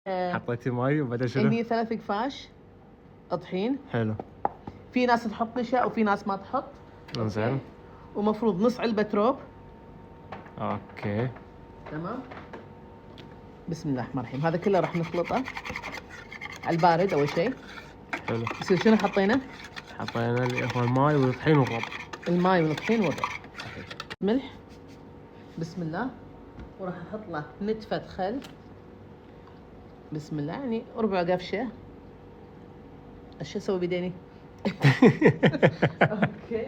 حطيتي ماي وبعدين شنو؟ هني 3 قفاش طحين. حلو. في ناس تحط نشا وفي ناس ما تحط. زين. ومفروض نص علبة روب. اوكي. تمام. بسم الله الرحمن الرحيم. هذا كله راح نخلطه على البارد اول شيء. حلو. يصير شنو حطينا؟ حطينا اللي هو الماي والطحين والرب. الماي والطحين والرب. ملح. بسم الله. وراح احط له نتفة خل. بسم الله، يعني ربع قفشة. ايش اسوي بيديني؟ اوكي.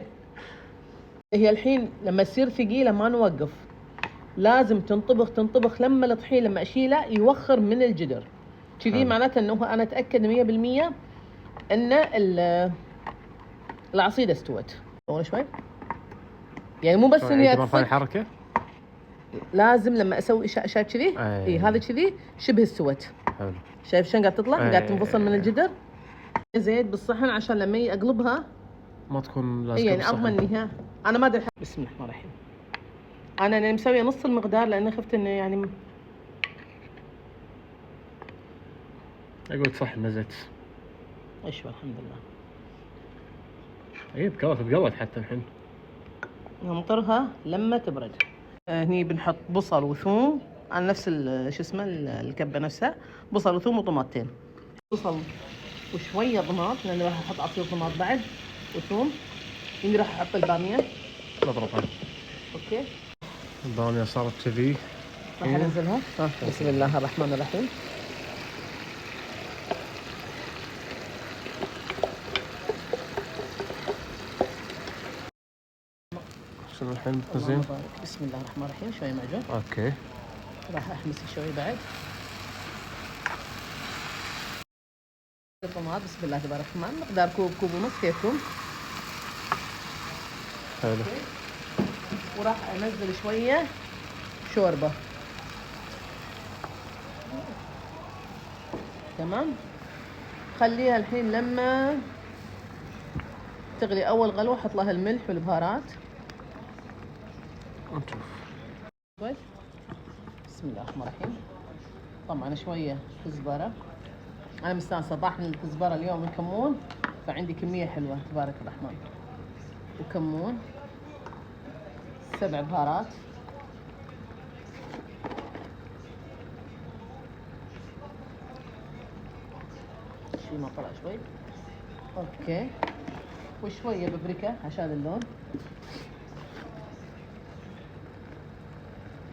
هي الحين لما تصير ثقيلة ما نوقف، لازم تنطبخ لما الطحين لما اشيله يوخر من الجدر. كذي معناته انه انا اتاكد 100% ان العصيده استوت. اول شوي يعني مو بس اني ادخل حركه، لازم لما اسوي شايف كذي. اي هذا كذي شبه استوت. حلو. شايف شلون قاعد تطلع؟ قاعد تنفصل من الجدر. زيت بالصحن عشان لما اقلبها ما تكون لازقه يعني اضمن انها انا ما ادري. بسم الله الرحمن الرحيم. انا مسويه نص المقدار لان خفت انه يعني اقول صح نزلت. ايش الحمد لله. اي تقلت حتى الحين. ننطرها لما تبرد. هني بنحط بصل وثوم على نفس شو اسمه الكبه نفسها. بصل وثوم وطماطتين. بصل وشويه طماط لان راح احط عصير طماط بعد وثوم. هني راح احط الباميه اضربها. اوكي. الباميه صارت كذي راح انزلها. بسم الله الرحمن الرحيم. شنو الحين زين؟ بسم الله الرحمن الرحيم. شوي معجون. اوكي. راح احمس شوي بعد. الطماط بسم الله تبارك الرحمن. مقدار كوب ونص كيفكم. حلو. وراح انزل شويه شوربه. تمام. خليها الحين لما تغلي اول غلوه. احط لها الملح والبهارات. نشوف. بسم الله الرحمن الرحيم. طبعا شويه كزبره. انا مستانسه طاحن الكزبره اليوم الكمون، فعندي كميه حلوه تبارك الرحمن. وكمون. 7 بهارات. شي ما طلع شوي. اوكي. وشويه بابريكا عشان اللون.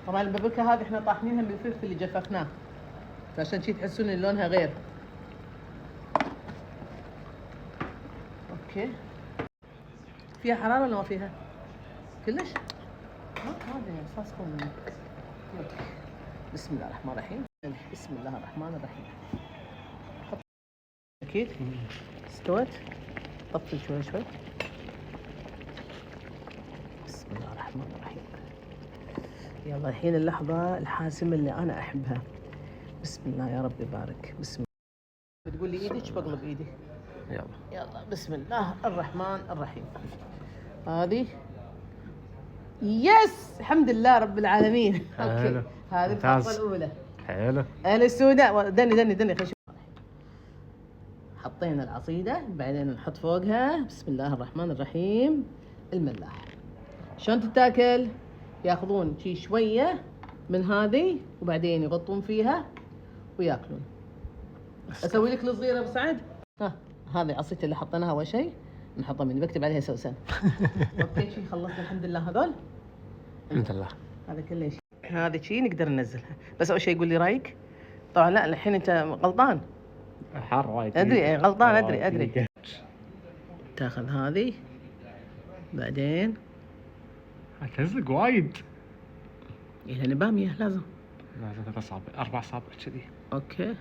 طبعا البابريكا هذه احنا طاحنينها بالفلفل اللي جففناه، فعشان شي تحسون ان لونها غير. اوكي. فيها حراره ولا ما فيها؟ كلش؟ هذا صاصكم. بسم الله الرحمن الرحيم. بسم الله الرحمن الرحيم. حط. اكيد استوت. طفل شوي. بسم الله الرحمن الرحيم. يلا الحين اللحظة الحاسمة اللي أنا أحبها. بسم الله يا رب يبارك. بسم الله. بتقول لي إيدك بقلب إيدي. يلا بسم الله الرحمن الرحيم. هذه يس الحمد لله رب العالمين. اوكي. هذه الخطوة الأولى. حلو. أهل السوداء. دني خش. حطينا العصيدة بعدين نحط فوقها بسم الله الرحمن الرحيم الملاح. شلون تتاكل؟ ياخذون شي شوية من هذه وبعدين يغطون فيها وياكلون. اسوي لك الصغيرة ابو سعد؟ هذه عصيتي اللي حطيناها اول شيء نحطها من بكتب عليها سوسن. اوكي شي خلصنا الحمد لله هذول. الحمد لله. هذا كله شيء. هذا شي نقدر ننزلها بس اول شيء يقول لي رايك. طبعا لا الحين انت غلطان. حار وايد. ادري غلطان ادري. تاخذ هذه بعدين تلزق وايد. يعني بامية لازم 3 أصابع 4 أصابع كذي. اوكي.